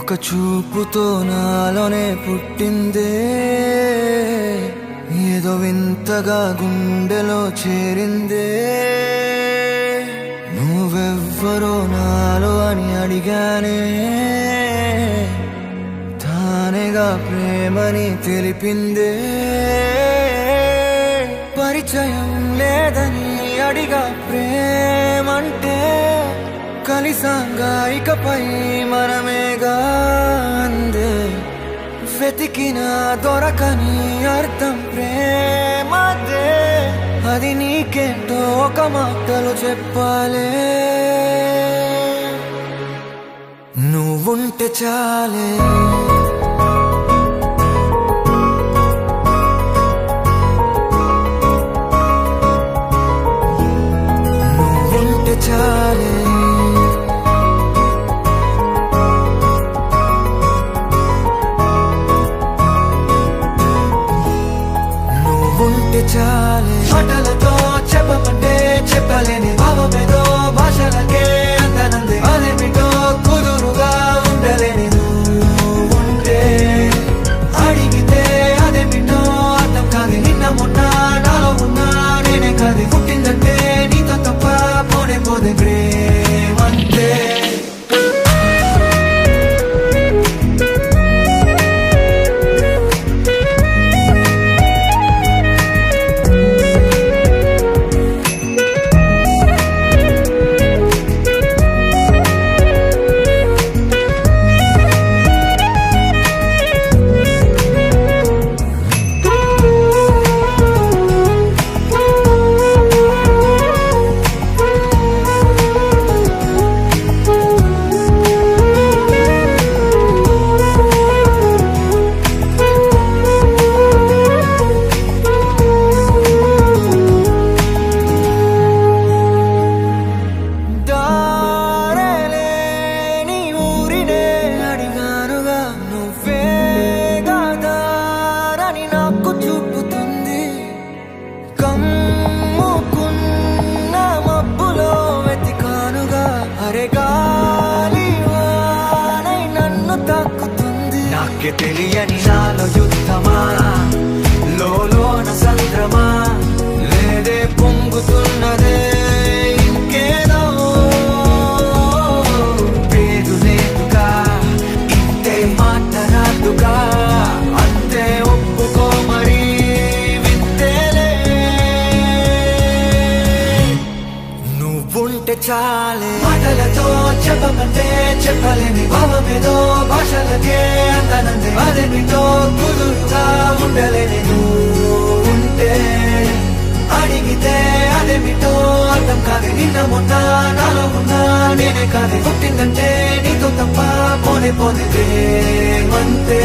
ఒక చూపుతో నాలోనే పుట్టిందే, ఏదో వింతగా గుండెలో చేరిందే. నువ్వెవ్వరో నాలో అని అడిగానే, తానేగా ప్రేమని తెలిపిందే. పరిచయం లేదని అడిగా ప్రేమంటే, కలిసాంగా ఇకపై మనమేగా అందే. వెతికిన దొరకని అర్థం ప్రేమదే, అది నీకేంటో ఒక మాటలు చెప్పాలే. నువ్వుంటే చాలే, నువ్వుంటే చాలే. ఉంటే చాలే, మాటలతో చెప్పమంటే చెప్పలేని భావమేదో భాషలకే అందనందే. అదేమిటో కుదురుగా ఉండలేని నువ్వుంటే, అడిగితే అదేమిటో అర్థం కాదు. నిన్న మొన్న నాలో ఉన్నా నేనే కాదు. పుట్టిందంటే నీతో తప్ప పోనే పోదే ప్రేమంటే. నాకే తెలియని నాలో యుద్ధమా, లోన సంద్రమా, లేదే పొంగుతున్నదే ఇంకేదో. పేరు లేదుగా, ఇంతే మాట్లాడుగా, అంతే ఒప్పుకో మరి వింతేలే. నువ్వుంటే చాలే, మాటలతో చెప్పమంటే చెప్పలేని భావమేదో భాషలకే అందనందే. అదేమిటో కుదురుగా ఉండలేని నువ్వుంటే, అడిగితే అదేమిటో అర్థం కాదు. నిన్న మొన్న నాలో ఉన్నా నేనే కాదు. పుట్టిందంటే నీతో తప్ప పోనే పోదే ప్రేమంతే.